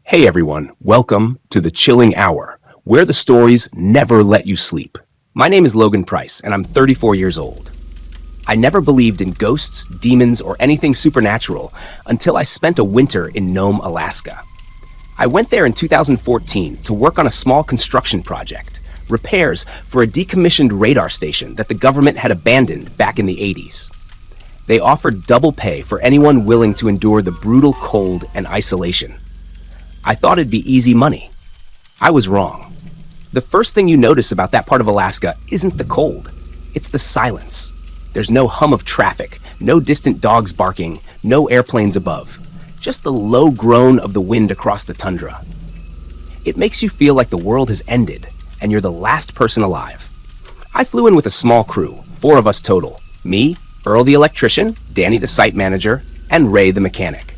Hey everyone, welcome to the Chilling Hour, where the stories never let you sleep. My name is Logan Price, and I'm 34 years old. I never believed in ghosts, demons, or anything supernatural until I spent a winter in Nome, Alaska. I went there in 2014 to work on a small construction project, repairs for a decommissioned radar station that the government had abandoned back in the 80s. They offered double pay for anyone willing to endure the brutal cold and isolation. I thought it'd be easy money. I was wrong. The first thing you notice about that part of Alaska isn't the cold, it's the silence. There's no hum of traffic, no distant dogs barking, no airplanes above, just the low groan of the wind across the tundra. It makes you feel like the world has ended and you're the last person alive. I flew in with a small crew, 4 of us total. Me, Earl the electrician, Danny the site manager, and Ray the mechanic.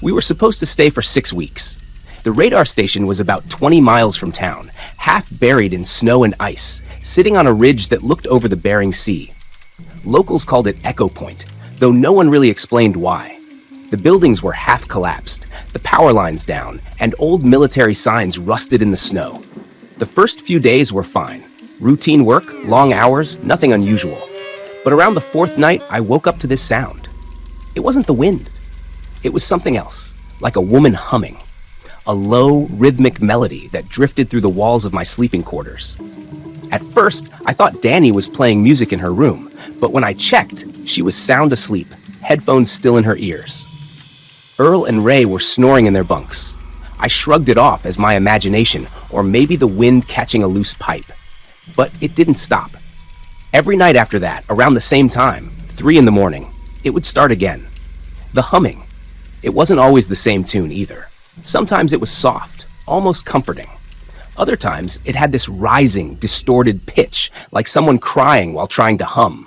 We were supposed to stay for 6 weeks. The radar station was about 20 miles from town, half buried in snow and ice, sitting on a ridge that looked over the Bering Sea. Locals called it Echo Point, though no one really explained why. The buildings were half collapsed, the power lines down, and old military signs rusted in the snow. The first few days were fine. Routine work, long hours, nothing unusual. But around the 4th night, I woke up to this sound. It wasn't the wind. It was something else, like a woman humming. A low, rhythmic melody that drifted through the walls of my sleeping quarters. At first, I thought Danny was playing music in her room, but when I checked, she was sound asleep, headphones still in her ears. Earl and Ray were snoring in their bunks. I shrugged it off as my imagination, or maybe the wind catching a loose pipe. But it didn't stop. Every night after that, around the same time, 3 in the morning, it would start again. The humming. It wasn't always the same tune either. Sometimes it was soft, almost comforting. Other times, it had this rising, distorted pitch, like someone crying while trying to hum.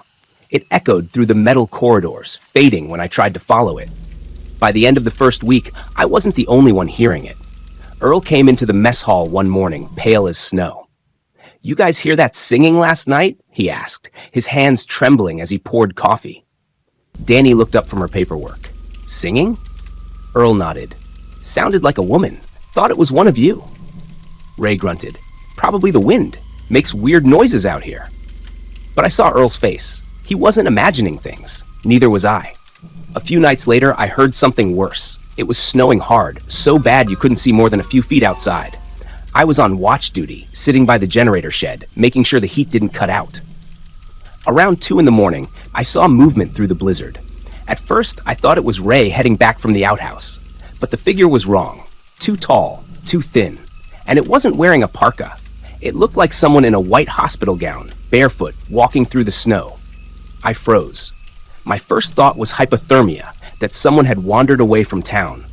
It echoed through the metal corridors, fading when I tried to follow it. By the end of the first week, I wasn't the only one hearing it. Earl came into the mess hall one morning, pale as snow. "You guys hear that singing last night?" he asked, his hands trembling as he poured coffee. Danny looked up from her paperwork. "Singing?" Earl nodded. "Sounded like a woman. Thought it was one of you." Ray grunted. "Probably the wind. Makes weird noises out here." But I saw Earl's face. He wasn't imagining things. Neither was I. A few nights later, I heard something worse. It was snowing hard, so bad you couldn't see more than a few feet outside. I was on watch duty, sitting by the generator shed, making sure the heat didn't cut out. Around 2 in the morning, I saw movement through the blizzard. At first, I thought it was Ray heading back from the outhouse. But the figure was wrong. Too tall, too thin. And it wasn't wearing a parka. It looked like someone in a white hospital gown, barefoot, walking through the snow. I froze. My first thought was hypothermia, that someone had wandered away from town.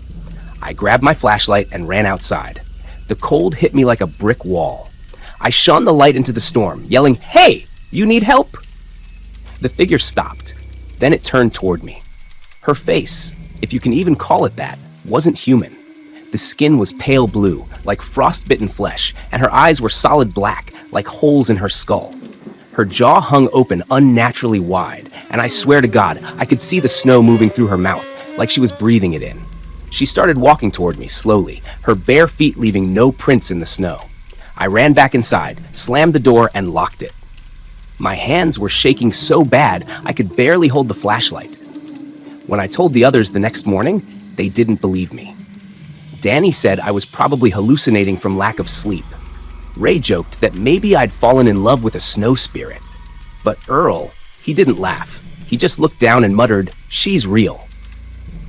I grabbed my flashlight and ran outside. The cold hit me like a brick wall. I shone the light into the storm, yelling, "Hey, you need help?" The figure stopped. Then it turned toward me. Her face, if you can even call it that, wasn't human. The skin was pale blue, like frostbitten flesh, and her eyes were solid black, like holes in her skull. Her jaw hung open unnaturally wide, and I swear to God, I could see the snow moving through her mouth, like she was breathing it in. She started walking toward me slowly, her bare feet leaving no prints in the snow. I ran back inside, slammed the door, and locked it. My hands were shaking so bad I could barely hold the flashlight. When I told the others the next morning, they didn't believe me. Danny said I was probably hallucinating from lack of sleep. Ray joked that maybe I'd fallen in love with a snow spirit. But Earl, he didn't laugh. He just looked down and muttered, "She's real."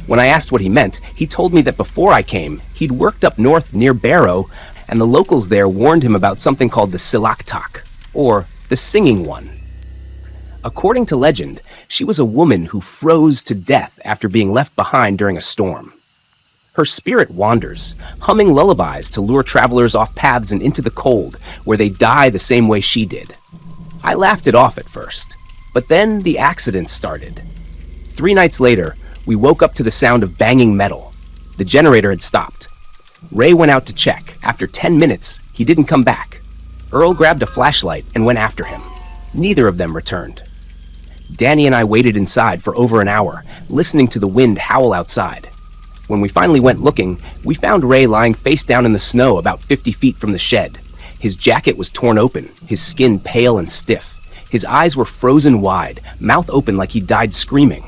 When I asked what he meant, he told me that before I came, he'd worked up north near Barrow, and the locals there warned him about something called the Silaktak, or the Singing One. According to legend, she was a woman who froze to death after being left behind during a storm. Her spirit wanders, humming lullabies to lure travelers off paths and into the cold, where they die the same way she did. I laughed it off at first, but then the accidents started. 3 nights later, we woke up to the sound of banging metal. The generator had stopped. Ray went out to check. After 10 minutes, he didn't come back. Earl grabbed a flashlight and went after him. Neither of them returned. Danny and I waited inside for over an hour, listening to the wind howl outside. When we finally went looking, we found Ray lying face down in the snow about 50 feet from the shed. His jacket was torn open, his skin pale and stiff. His eyes were frozen wide, mouth open like he died screaming.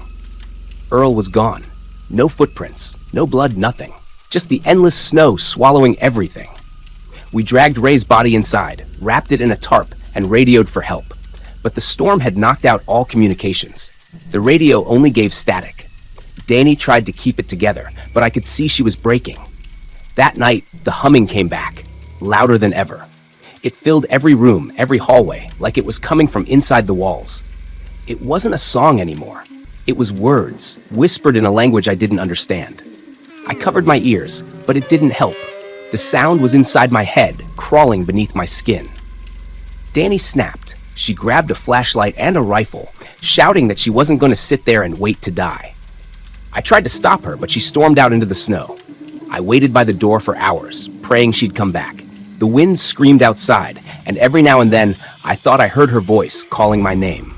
Earl was gone. No footprints, no blood, nothing. Just the endless snow swallowing everything. We dragged Ray's body inside, wrapped it in a tarp, and radioed for help. But the storm had knocked out all communications. The radio only gave static. Danny tried to keep it together, but I could see she was breaking. That night, the humming came back, louder than ever. It filled every room, every hallway, like it was coming from inside the walls. It wasn't a song anymore. It was words, whispered in a language I didn't understand. I covered my ears, but it didn't help. The sound was inside my head, crawling beneath my skin. Danny snapped. She grabbed a flashlight and a rifle, shouting that she wasn't going to sit there and wait to die. I tried to stop her, but she stormed out into the snow. I waited by the door for hours, praying she'd come back. The wind screamed outside, and every now and then, I thought I heard her voice calling my name.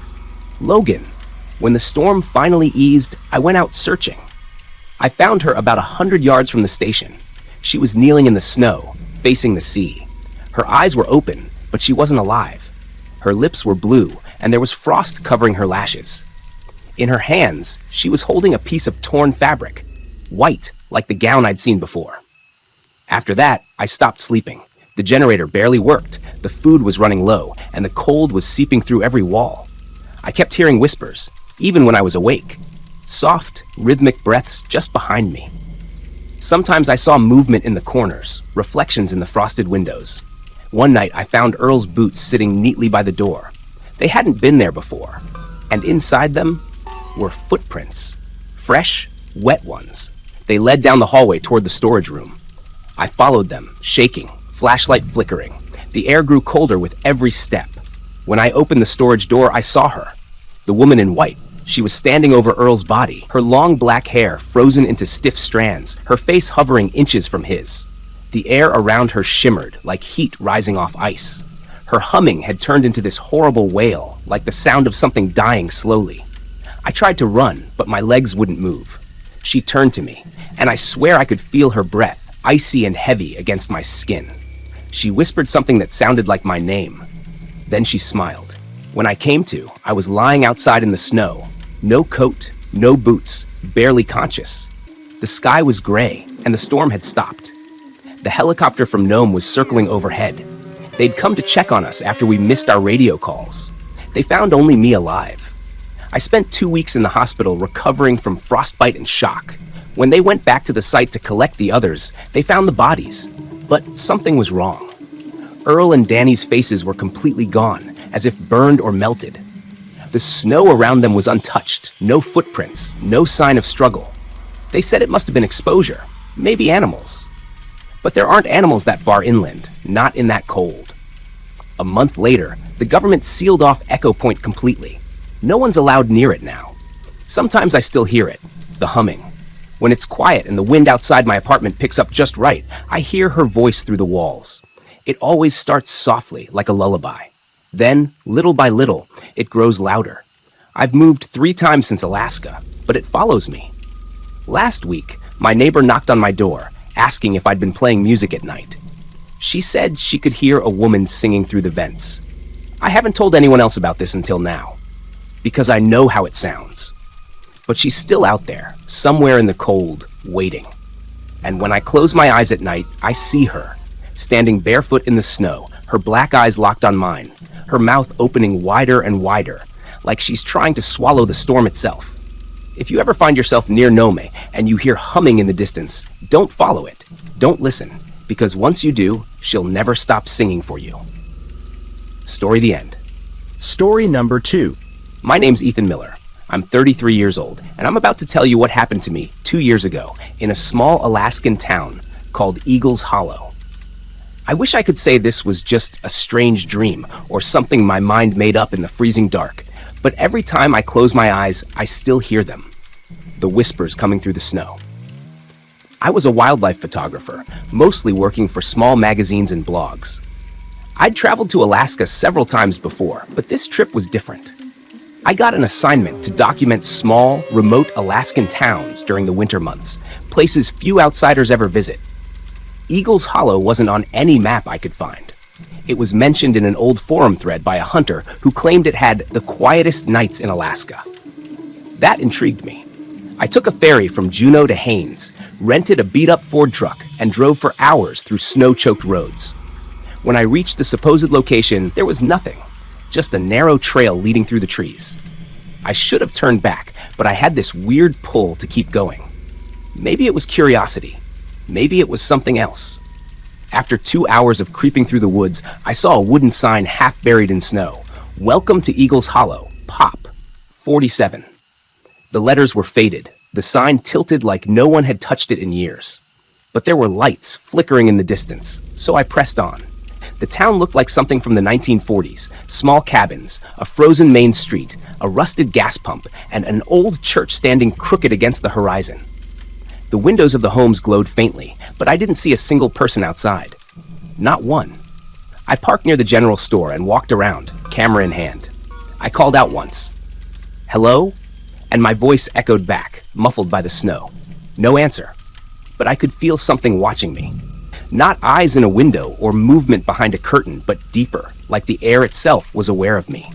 Logan. When the storm finally eased, I went out searching. I found her about 100 yards from the station. She was kneeling in the snow, facing the sea. Her eyes were open, but she wasn't alive. Her lips were blue, and there was frost covering her lashes. In her hands, she was holding a piece of torn fabric, white, like the gown I'd seen before. After that, I stopped sleeping. The generator barely worked, the food was running low, and the cold was seeping through every wall. I kept hearing whispers, even when I was awake. Soft, rhythmic breaths just behind me. Sometimes I saw movement in the corners, reflections in the frosted windows. One night I found Earl's boots sitting neatly by the door. They hadn't been there before, and inside them were footprints. Fresh, wet ones. They led down the hallway toward the storage room. I followed them, shaking, flashlight flickering. The air grew colder with every step. When I opened the storage door, I saw her. The woman in white. She was standing over Earl's body, her long black hair frozen into stiff strands, her face hovering inches from his. The air around her shimmered like heat rising off ice. Her humming had turned into this horrible wail, like the sound of something dying slowly. I tried to run, but my legs wouldn't move. She turned to me, and I swear I could feel her breath, icy and heavy against my skin. She whispered something that sounded like my name. Then she smiled. When I came to, I was lying outside in the snow. No coat, no boots, barely conscious. The sky was gray, and the storm had stopped. The helicopter from Nome was circling overhead. They'd come to check on us after we missed our radio calls. They found only me alive. I spent 2 weeks in the hospital recovering from frostbite and shock. When they went back to the site to collect the others, they found the bodies. But something was wrong. Earl and Danny's faces were completely gone, as if burned or melted. The snow around them was untouched, no footprints, no sign of struggle. They said it must have been exposure, maybe animals. But there aren't animals that far inland, not in that cold. A month later, the government sealed off Echo Point completely. No one's allowed near it now. Sometimes I still hear it, the humming. When it's quiet and the wind outside my apartment picks up just right, I hear her voice through the walls. It always starts softly, like a lullaby. Then, little by little, it grows louder. I've moved 3 times since Alaska, but it follows me. Last week, my neighbor knocked on my door, asking if I'd been playing music at night. She said she could hear a woman singing through the vents. I haven't told anyone else about this until now, because I know how it sounds. But she's still out there, somewhere in the cold, waiting. And when I close my eyes at night, I see her, standing barefoot in the snow, her black eyes locked on mine, her mouth opening wider and wider, like she's trying to swallow the storm itself. If you ever find yourself near Nome and you hear humming in the distance, don't follow it. Don't listen, because once you do, she'll never stop singing for you. Story the end. Story number 2. My name's Ethan Miller. I'm 33 years old, and I'm about to tell you what happened to me 2 years ago in a small Alaskan town called Eagles Hollow. I wish I could say this was just a strange dream or something my mind made up in the freezing dark, but every time I close my eyes, I still hear them. The whispers coming through the snow. I was a wildlife photographer, mostly working for small magazines and blogs. I'd traveled to Alaska several times before, but this trip was different. I got an assignment to document small, remote Alaskan towns during the winter months, places few outsiders ever visit. Eagles Hollow wasn't on any map I could find. It was mentioned in an old forum thread by a hunter who claimed it had the quietest nights in Alaska. That intrigued me. I took a ferry from Juneau to Haines, rented a beat-up Ford truck, and drove for hours through snow-choked roads. When I reached the supposed location, there was nothing, just a narrow trail leading through the trees. I should have turned back, but I had this weird pull to keep going. Maybe it was curiosity. Maybe it was something else. After 2 hours of creeping through the woods, I saw a wooden sign half buried in snow. Welcome to Eagles Hollow, Pop, 47. The letters were faded, the sign tilted like no one had touched it in years. But there were lights flickering in the distance, so I pressed on. The town looked like something from the 1940s, small cabins, a frozen main street, a rusted gas pump, and an old church standing crooked against the horizon. The windows of the homes glowed faintly, but I didn't see a single person outside. Not one. I parked near the general store and walked around, camera in hand. I called out once. "Hello?" And my voice echoed back, muffled by the snow. No answer. But I could feel something watching me. Not eyes in a window or movement behind a curtain, but deeper, like the air itself was aware of me.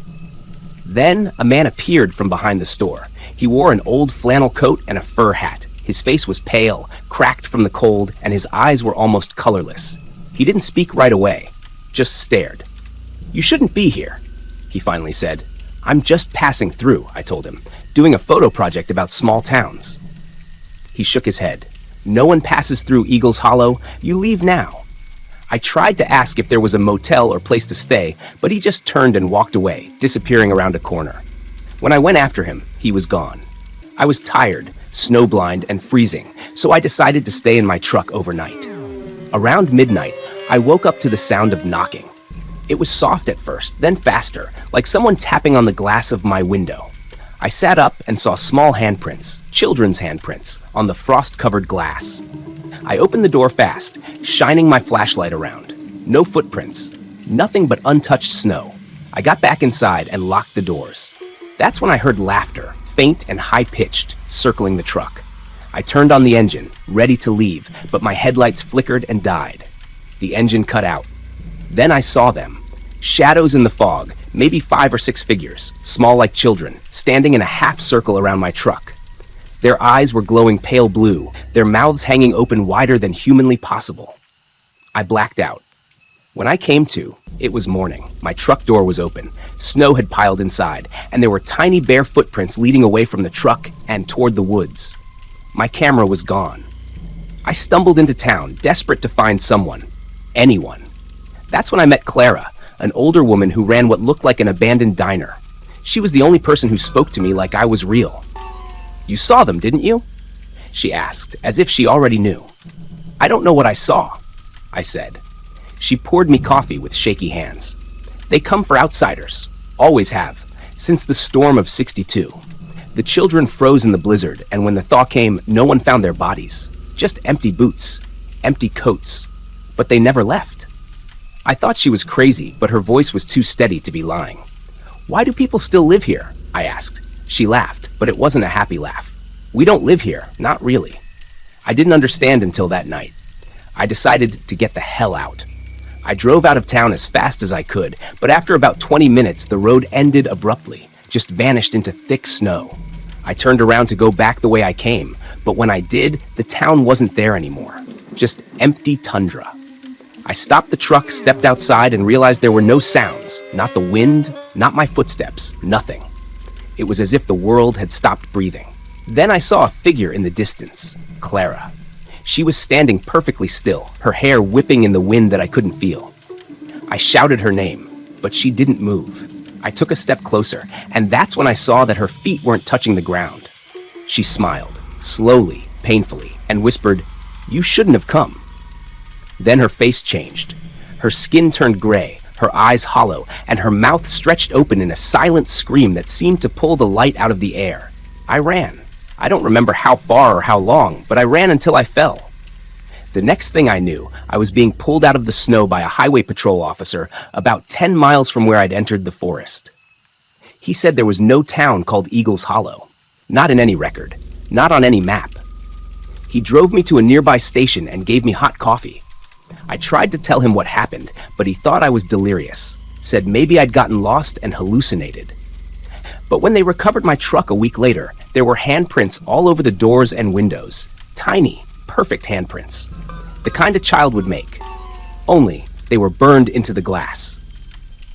Then a man appeared from behind the store. He wore an old flannel coat and a fur hat. His face was pale, cracked from the cold, and his eyes were almost colorless. He didn't speak right away, just stared. "You shouldn't be here," he finally said. "I'm just passing through," I told him, "doing a photo project about small towns." He shook his head. "No one passes through Eagles Hollow. You leave now." I tried to ask if there was a motel or place to stay, but he just turned and walked away, disappearing around a corner. When I went after him, he was gone. I was tired, snowblind, and freezing, so I decided to stay in my truck overnight. Around midnight, I woke up to the sound of knocking. It was soft at first, then faster, like someone tapping on the glass of my window. I sat up and saw small handprints, children's handprints, on the frost-covered glass. I opened the door fast, shining my flashlight around. No footprints, nothing but untouched snow. I got back inside and locked the doors. That's when I heard laughter, faint and high-pitched, circling the truck. I turned on the engine, ready to leave, but my headlights flickered and died. The engine cut out. Then I saw them. Shadows in the fog, maybe 5 or 6 figures, small like children, standing in a half circle around my truck. Their eyes were glowing pale blue, their mouths hanging open wider than humanly possible. I blacked out. When I came to, it was morning. My truck door was open. Snow had piled inside, and there were tiny bare footprints leading away from the truck and toward the woods. My camera was gone. I stumbled into town, desperate to find someone. Anyone. That's when I met Clara, an older woman who ran what looked like an abandoned diner. She was the only person who spoke to me like I was real. "You saw them, didn't you?" she asked, as if she already knew. "I don't know what I saw," I said. She poured me coffee with shaky hands. "They come for outsiders. Always have. Since the storm of '62. The children froze in the blizzard, and when the thaw came, no one found their bodies. Just empty boots. Empty coats. But they never left." I thought she was crazy, but her voice was too steady to be lying. "Why do people still live here?" I asked. She laughed, but it wasn't a happy laugh. "We don't live here, not really." I didn't understand until that night. I decided to get the hell out. I drove out of town as fast as I could, but after about 20 minutes, the road ended abruptly, just vanished into thick snow. I turned around to go back the way I came, but when I did, the town wasn't there anymore. Just empty tundra. I stopped the truck, stepped outside, and realized there were no sounds. Not the wind, not my footsteps, nothing. It was as if the world had stopped breathing. Then I saw a figure in the distance, Clara. She was standing perfectly still, her hair whipping in the wind that I couldn't feel. I shouted her name, but she didn't move. I took a step closer, and that's when I saw that her feet weren't touching the ground. She smiled, slowly, painfully, and whispered, "You shouldn't have come." Then her face changed. Her skin turned gray, her eyes hollow, and her mouth stretched open in a silent scream that seemed to pull the light out of the air. I ran. I don't remember how far or how long, but I ran until I fell. The next thing I knew, I was being pulled out of the snow by a highway patrol officer about 10 miles from where I'd entered the forest. He said there was no town called Eagles Hollow. Not in any record. Not on any map. He He drove me to a nearby station and gave me hot coffee. I tried to tell him what happened, but he thought I was delirious, said maybe I'd gotten lost and hallucinated. But when they recovered my truck a week later, there were handprints all over the doors and windows. Tiny, perfect handprints. The kind a child would make. Only, they were burned into the glass.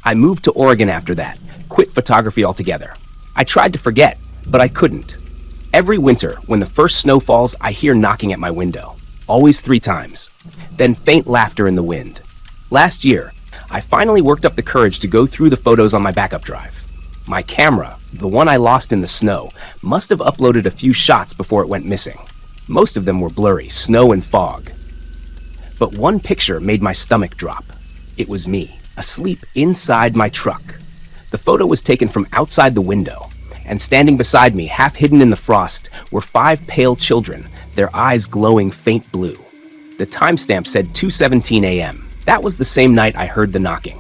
I moved to Oregon after that, quit photography altogether. I tried to forget, but I couldn't. Every winter, when the first snow falls, I hear knocking at my window. Always 3 times. Then faint laughter in the wind. Last year, I finally worked up the courage to go through the photos on my backup drive. My camera, the one I lost in the snow, must have uploaded a few shots before it went missing. Most of them were blurry, snow and fog. But one picture made my stomach drop. It was me, asleep inside my truck. The photo was taken from outside the window, and standing beside me, half hidden in the frost, were 5 pale children, their eyes glowing faint blue. The timestamp said 2:17 a.m. That was the same night I heard the knocking.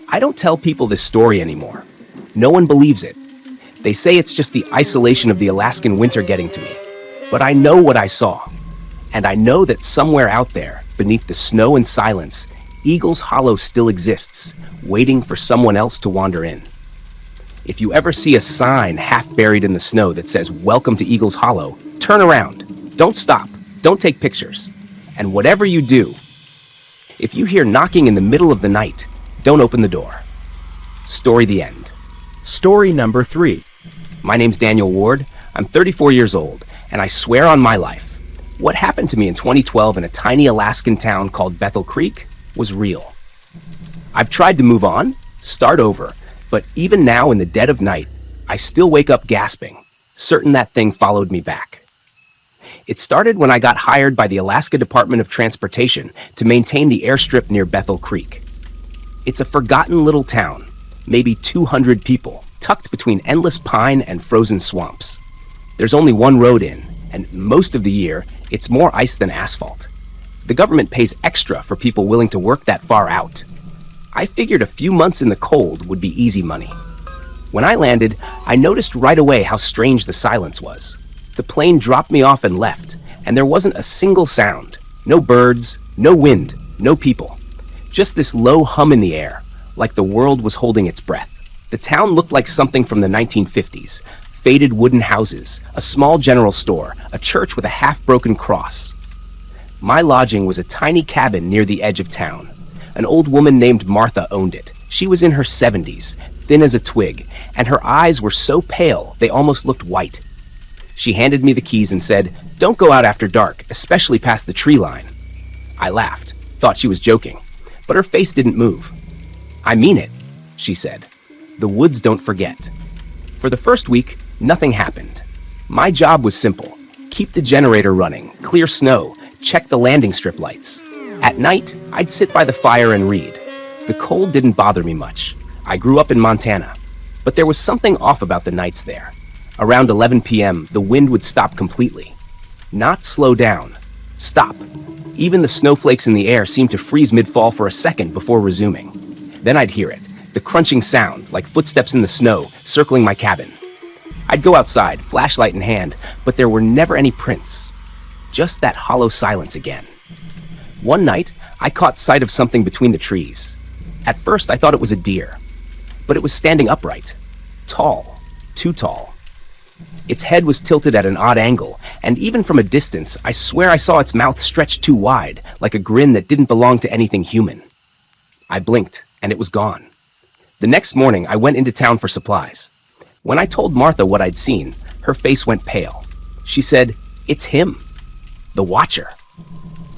I don't tell people this story anymore. No one believes it. They say it's just the isolation of the Alaskan winter getting to me. But I know what I saw. And I know that somewhere out there, beneath the snow and silence, Eagles Hollow still exists, waiting for someone else to wander in. If you ever see a sign half buried in the snow that says, "Welcome to Eagles Hollow," turn around. Don't stop. Don't take pictures. And whatever you do, if you hear knocking in the middle of the night, don't open the door. Story the end. Story number 3. My name's Daniel Ward. I'm 34 years old, and I swear on my life, what happened to me in 2012 in a tiny Alaskan town called Bethel Creek was real. I've tried to move on, start over, but even now in the dead of night, I still wake up gasping, certain that thing followed me back. It started when I got hired by the Alaska Department of Transportation to maintain the airstrip near Bethel Creek. It's a forgotten little town, maybe 200 people, tucked between endless pine and frozen swamps. There's only one road in, and most of the year, it's more ice than asphalt. The government pays extra for people willing to work that far out. I figured a few months in the cold would be easy money. When I landed, I noticed right away how strange the silence was. The plane dropped me off and left, and there wasn't a single sound. No birds, no wind, no people. Just this low hum in the air, like the world was holding its breath. The town looked like something from the 1950s. Faded wooden houses, a small general store, a church with a half-broken cross. My lodging was a tiny cabin near the edge of town. An old woman named Martha owned it. She was in her 70s, thin as a twig, and her eyes were so pale they almost looked white. She handed me the keys and said, "Don't go out after dark, especially past the tree line." I laughed, thought she was joking, but her face didn't move. "I mean it," she said. "The woods don't forget." For the first week, nothing happened. My job was simple. Keep the generator running, clear snow, check the landing strip lights. At night, I'd sit by the fire and read. The cold didn't bother me much. I grew up in Montana. But there was something off about the nights there. Around 11 p.m., the wind would stop completely. Not slow down. Stop. Even the snowflakes in the air seemed to freeze mid-fall for a second before resuming. Then I'd hear it, the crunching sound, like footsteps in the snow, circling my cabin. I'd go outside, flashlight in hand, but there were never any prints. Just that hollow silence again. One night, I caught sight of something between the trees. At first, I thought it was a deer, but it was standing upright. Tall, too tall. Its head was tilted at an odd angle, and even from a distance, I swear I saw its mouth stretched too wide, like a grin that didn't belong to anything human. I blinked, and it was gone. The next morning, I went into town for supplies. When I told Martha what I'd seen, her face went pale. She said, "It's him, the Watcher."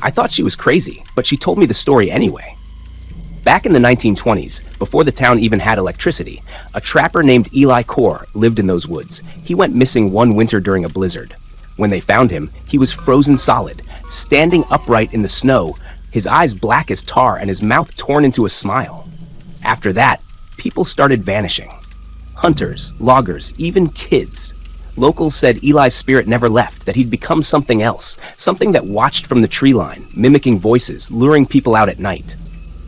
I thought she was crazy, but she told me the story anyway. Back in the 1920s, before the town even had electricity, a trapper named Eli Core lived in those woods. He went missing one winter during a blizzard. When they found him, he was frozen solid, standing upright in the snow, his eyes black as tar and his mouth torn into a smile. After that, people started vanishing. Hunters, loggers, even kids. Locals said Eli's spirit never left, that he'd become something else, something that watched from the tree line, mimicking voices, luring people out at night.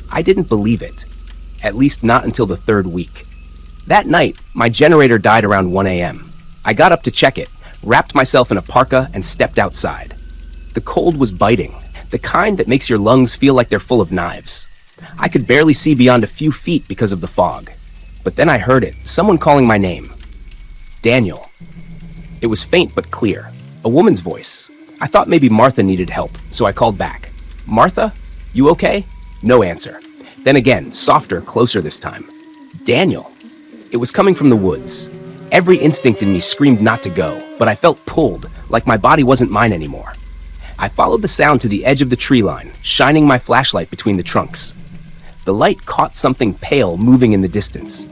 I didn't believe it, at least not until the third week. That night, my generator died around 1 a.m. I got up to check it, wrapped myself in a parka, and stepped outside. The cold was biting, the kind that makes your lungs feel like they're full of knives. I could barely see beyond a few feet because of the fog. But then I heard it, someone calling my name. Daniel. It was faint but clear, a woman's voice. I thought maybe Martha needed help, so I called back. Martha? You okay? No answer. Then again, softer, closer this time. Daniel. It was coming from the woods. Every instinct in me screamed not to go, but I felt pulled, like my body wasn't mine anymore. I followed the sound to the edge of the tree line, shining my flashlight between the trunks. The light caught something pale moving in the distance.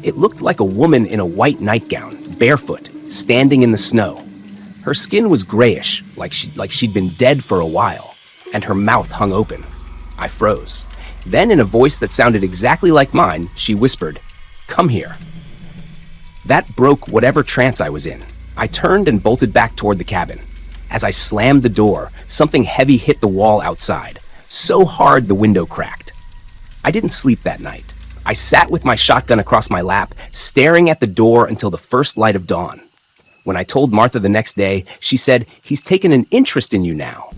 It looked like a woman in a white nightgown, barefoot, standing in the snow. Her skin was grayish, like she'd been dead for a while, and her mouth hung open. I froze. Then, in a voice that sounded exactly like mine, she whispered, "Come here." That broke whatever trance I was in. I turned and bolted back toward the cabin. As I slammed the door, something heavy hit the wall outside, so hard the window cracked. I didn't sleep that night. I sat with my shotgun across my lap, staring at the door until the first light of dawn. When I told Martha the next day, she said, "He's taken an interest in you now.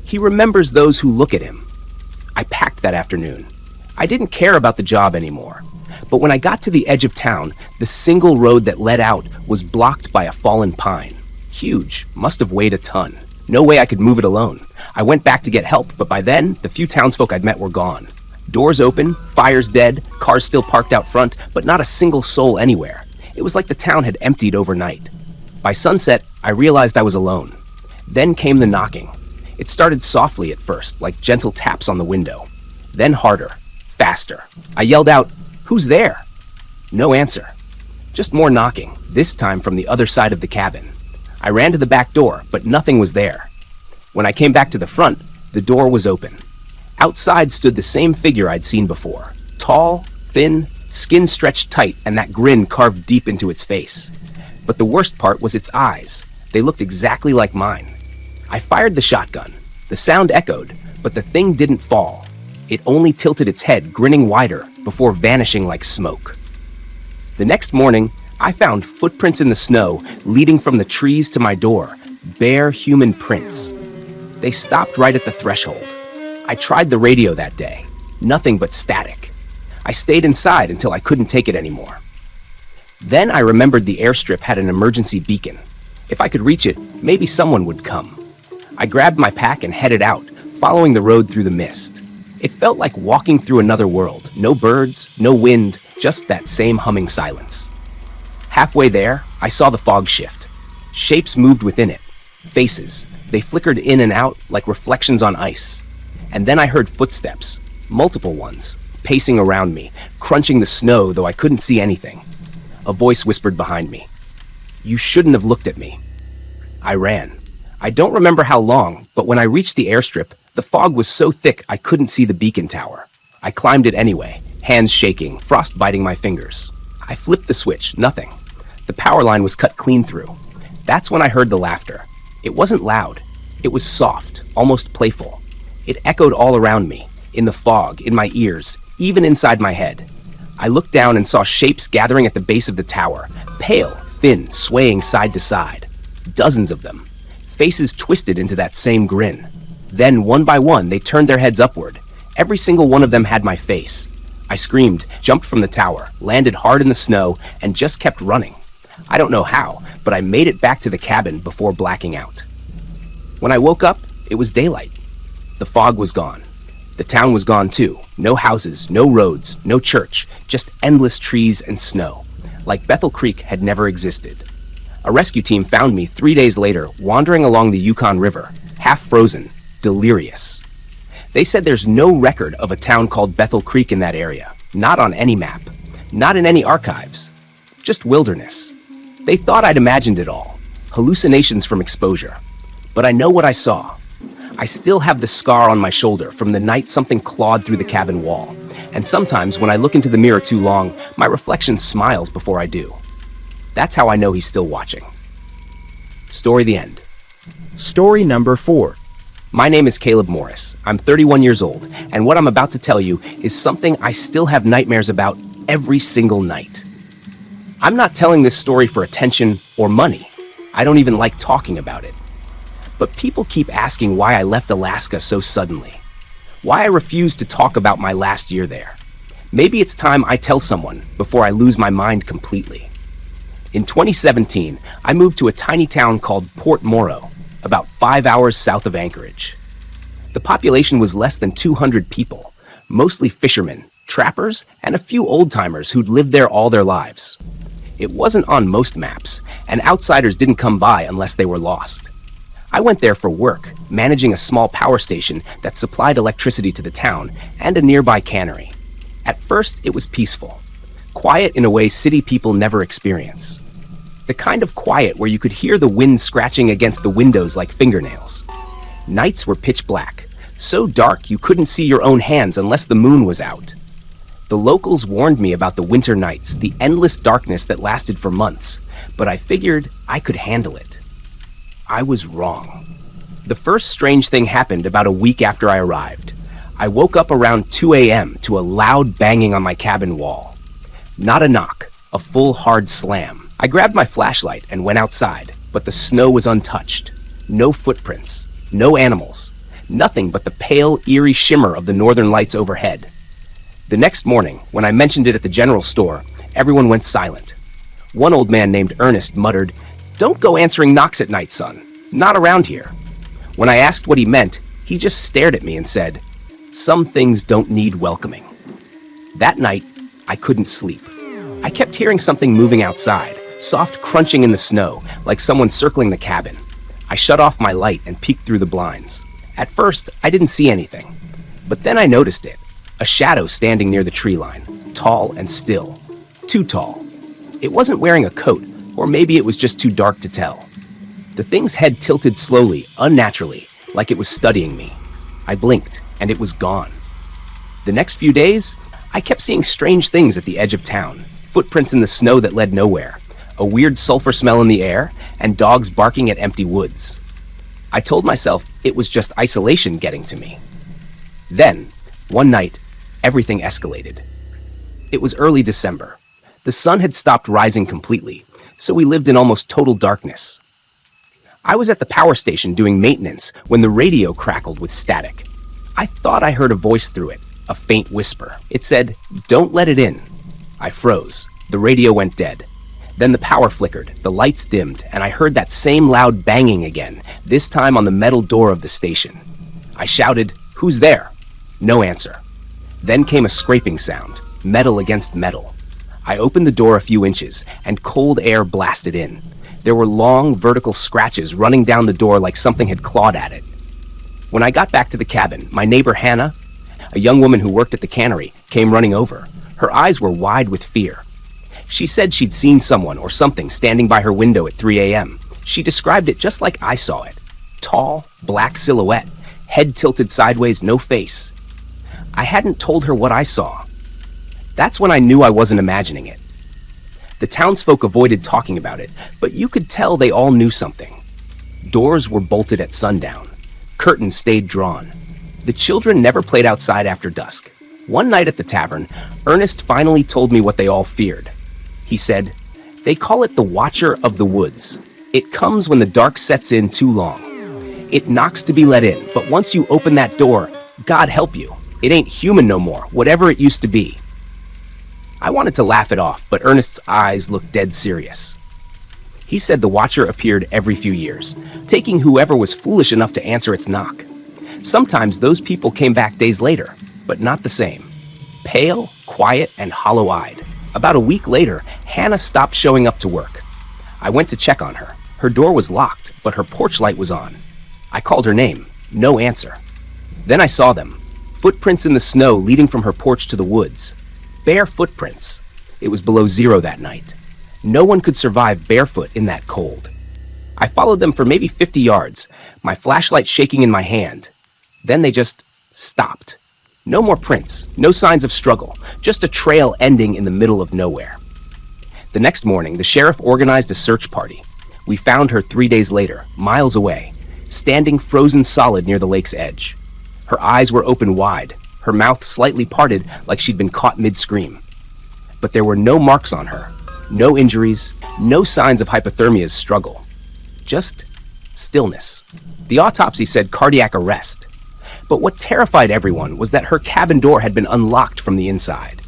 He remembers those who look at him." I packed that afternoon. I didn't care about the job anymore. But when I got to the edge of town, the single road that led out was blocked by a fallen pine. Huge, must have weighed a ton. No way I could move it alone. I went back to get help, but by then, the few townsfolk I'd met were gone. Doors open, fires dead, cars still parked out front, but not a single soul anywhere. It was like the town had emptied overnight. By sunset, I realized I was alone. Then came the knocking. It started softly at first, like gentle taps on the window. Then harder, faster. I yelled out, "Who's there?" No answer. Just more knocking, this time from the other side of the cabin. I ran to the back door, but nothing was there. When I came back to the front, the door was open. Outside stood the same figure I'd seen before. Tall, thin, skin stretched tight, and that grin carved deep into its face. But the worst part was its eyes. They looked exactly like mine. I fired the shotgun. The sound echoed, but the thing didn't fall. It only tilted its head, grinning wider, before vanishing like smoke. The next morning, I found footprints in the snow leading from the trees to my door, bare human prints. They stopped right at the threshold. I tried the radio that day. Nothing but static. I stayed inside until I couldn't take it anymore. Then I remembered the airstrip had an emergency beacon. If I could reach it, maybe someone would come. I grabbed my pack and headed out, following the road through the mist. It felt like walking through another world. No birds, no wind, just that same humming silence. Halfway there, I saw the fog shift. Shapes moved within it. Faces. They flickered in and out like reflections on ice. And then I heard footsteps, multiple ones, pacing around me, crunching the snow though I couldn't see anything. A voice whispered behind me, "You shouldn't have looked at me." I ran. I don't remember how long, but when I reached the airstrip, the fog was so thick I couldn't see the beacon tower. I climbed it anyway, hands shaking, frost biting my fingers. I flipped the switch, nothing. The power line was cut clean through. That's when I heard the laughter. It wasn't loud. It was soft, almost playful. It echoed all around me, in the fog, in my ears, even inside my head. I looked down and saw shapes gathering at the base of the tower, pale, thin, swaying side to side. Dozens of them. Faces twisted into that same grin. Then, one by one, they turned their heads upward. Every single one of them had my face. I screamed, jumped from the tower, landed hard in the snow, and just kept running. I don't know how, but I made it back to the cabin before blacking out. When I woke up, it was daylight. The fog was gone. The town was gone too. No houses, no roads, no church, just endless trees and snow. Like Bethel Creek had never existed. A rescue team found me 3 days later, wandering along the Yukon River, half frozen, delirious. They said there's no record of a town called Bethel Creek in that area. Not on any map. Not in any archives. Just wilderness. They thought I'd imagined it all. Hallucinations from exposure. But I know what I saw. I still have the scar on my shoulder from the night something clawed through the cabin wall. And sometimes when I look into the mirror too long, my reflection smiles before I do. That's how I know he's still watching. Story the end. Story number 4. My name is Caleb Morris. I'm 31 years old, and what I'm about to tell you is something I still have nightmares about every single night. I'm not telling this story for attention or money. I don't even like talking about it. But people keep asking why I left Alaska so suddenly. Why I refused to talk about my last year there. Maybe it's time I tell someone before I lose my mind completely. In 2017, I moved to a tiny town called Port Moro, about 5 hours south of Anchorage. The population was less than 200 people, mostly fishermen, trappers, and a few old-timers who'd lived there all their lives. It wasn't on most maps, and outsiders didn't come by unless they were lost. I went there for work, managing a small power station that supplied electricity to the town and a nearby cannery. At first, it was peaceful. Quiet in a way city people never experience. The kind of quiet where you could hear the wind scratching against the windows like fingernails. Nights were pitch black, so dark you couldn't see your own hands unless the moon was out. The locals warned me about the winter nights, the endless darkness that lasted for months, but I figured I could handle it. I was wrong. The first strange thing happened about a week after I arrived. I woke up around 2 a.m. to a loud banging on my cabin wall. Not a knock, a full hard slam. I grabbed my flashlight and went outside, but the snow was untouched. No footprints, no animals, nothing but the pale, eerie shimmer of the northern lights overhead. The next morning, when I mentioned it at the general store, everyone went silent. One old man named Ernest muttered, "Don't go answering knocks at night, son. Not around here." When I asked what he meant, he just stared at me and said, "Some things don't need welcoming." That night, I couldn't sleep. I kept hearing something moving outside, soft crunching in the snow, like someone circling the cabin. I shut off my light and peeked through the blinds. At first, I didn't see anything. But then I noticed it, a shadow standing near the tree line, tall and still. Too tall. It wasn't wearing a coat, or maybe it was just too dark to tell. The thing's head tilted slowly, unnaturally, like it was studying me. I blinked, and it was gone. The next few days, I kept seeing strange things at the edge of town, footprints in the snow that led nowhere, a weird sulfur smell in the air, and dogs barking at empty woods. I told myself it was just isolation getting to me. Then, one night, everything escalated. It was early December. The sun had stopped rising completely, so we lived in almost total darkness. I was at the power station doing maintenance when the radio crackled with static. I thought I heard a voice through it, a faint whisper. It said, "Don't let it in." I froze. The radio went dead. Then the power flickered, the lights dimmed, and I heard that same loud banging again, this time on the metal door of the station. I shouted, "Who's there?" No answer. Then came a scraping sound, metal against metal. I opened the door a few inches, and cold air blasted in. There were long, vertical scratches running down the door like something had clawed at it. When I got back to the cabin, my neighbor Hannah, a young woman who worked at the cannery, came running over. Her eyes were wide with fear. She said she'd seen someone or something standing by her window at 3 a.m. She described it just like I saw it. Tall, black silhouette, head tilted sideways, no face. I hadn't told her what I saw. That's when I knew I wasn't imagining it. The townsfolk avoided talking about it, but you could tell they all knew something. Doors were bolted at sundown. Curtains stayed drawn. The children never played outside after dusk. One night at the tavern, Ernest finally told me what they all feared. He said, "They call it the Watcher of the Woods. It comes when the dark sets in too long. It knocks to be let in, but once you open that door, God help you, it ain't human no more, whatever it used to be." I wanted to laugh it off, but Ernest's eyes looked dead serious. He said the Watcher appeared every few years, taking whoever was foolish enough to answer its knock. Sometimes those people came back days later, but not the same. Pale, quiet, and hollow-eyed. About a week later, Hannah stopped showing up to work. I went to check on her. Her door was locked, but her porch light was on. I called her name. No answer. Then I saw them. Footprints in the snow leading from her porch to the woods. Bare footprints. It was below zero that night. No one could survive barefoot in that cold. I followed them for maybe 50 yards, my flashlight shaking in my hand. Then they just stopped. No more prints, no signs of struggle, just a trail ending in the middle of nowhere. The next morning, the sheriff organized a search party. We found her 3 days later, miles away, standing frozen solid near the lake's edge. Her eyes were open wide, her mouth slightly parted like she'd been caught mid-scream. But there were no marks on her, no injuries, no signs of hypothermia's struggle. Just stillness. The autopsy said cardiac arrest. But what terrified everyone was that her cabin door had been unlocked from the inside.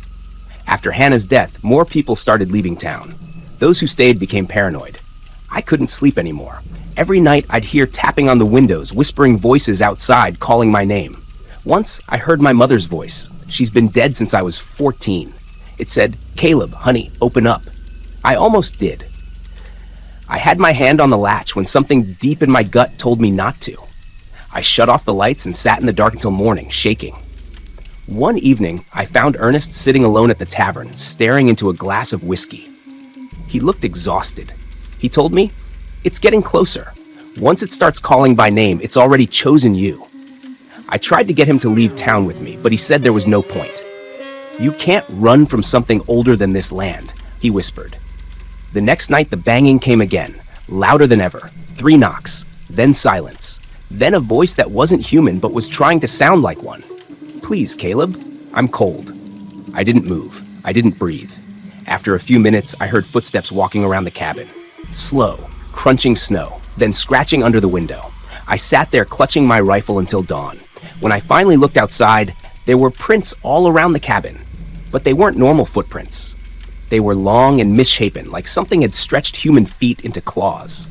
After Hannah's death, more people started leaving town. Those who stayed became paranoid. I couldn't sleep anymore. Every night I'd hear tapping on the windows, whispering voices outside calling my name. Once I heard my mother's voice. She's been dead since I was 14. It said, "Caleb, honey, open up." I almost did. I had my hand on the latch when something deep in my gut told me not to. I shut off the lights and sat in the dark until morning, shaking. One evening, I found Ernest sitting alone at the tavern, staring into a glass of whiskey. He looked exhausted. He told me, "It's getting closer. Once it starts calling by name, it's already chosen you." I tried to get him to leave town with me, but he said there was no point. "You can't run from something older than this land," he whispered. The next night, the banging came again, louder than ever. 3 knocks, then silence, then a voice that wasn't human but was trying to sound like one. "Please, Caleb." I'm cold. I didn't move. I didn't breathe. After a few minutes, I heard footsteps walking around the cabin. Slow, crunching snow, then scratching under the window. I sat there clutching my rifle until dawn. When I finally looked outside, there were prints all around the cabin, but they weren't normal footprints. They were long and misshapen, like something had stretched human feet into claws.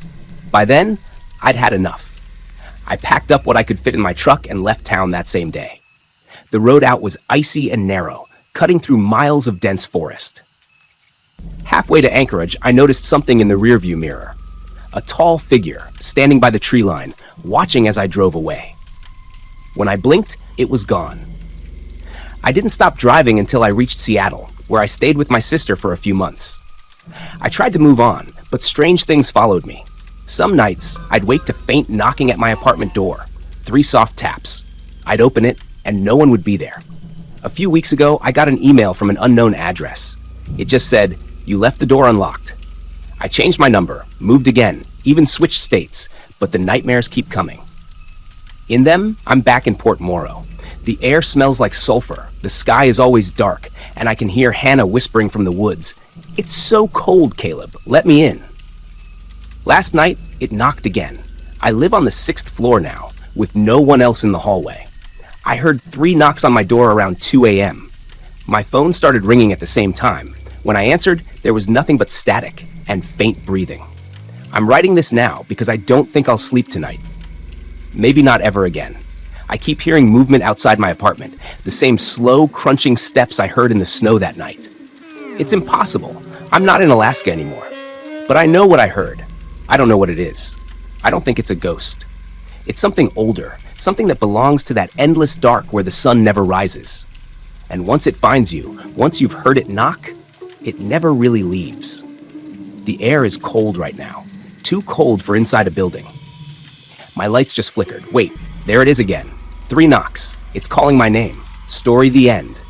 By then, I'd had enough. I packed up what I could fit in my truck and left town that same day. The road out was icy and narrow, cutting through miles of dense forest. Halfway to Anchorage, I noticed something in the rearview mirror. A tall figure, standing by the tree line, watching as I drove away. When I blinked, it was gone. I didn't stop driving until I reached Seattle, where I stayed with my sister for a few months. I tried to move on, but strange things followed me. Some nights, I'd wake to faint knocking at my apartment door. 3 soft taps. I'd open it, and no one would be there. A few weeks ago, I got an email from an unknown address. It just said, "You left the door unlocked." I changed my number, moved again, even switched states, but the nightmares keep coming. In them, I'm back in Port Moro. The air smells like sulfur, the sky is always dark, and I can hear Hannah whispering from the woods, "It's so cold, Caleb, let me in." Last night, it knocked again. I live on the 6th floor now, with no one else in the hallway. I heard 3 knocks on my door around 2 a.m. My phone started ringing at the same time. When I answered, there was nothing but static and faint breathing. I'm writing this now because I don't think I'll sleep tonight. Maybe not ever again. I keep hearing movement outside my apartment, the same slow, crunching steps I heard in the snow that night. It's impossible. I'm not in Alaska anymore. But I know what I heard. I don't know what it is. I don't think it's a ghost. It's something older, something that belongs to that endless dark where the sun never rises. And once it finds you, once you've heard it knock, it never really leaves. The air is cold right now, too cold for inside a building. My lights just flickered. Wait, there it is again. 3 knocks. It's calling my name. Story the end.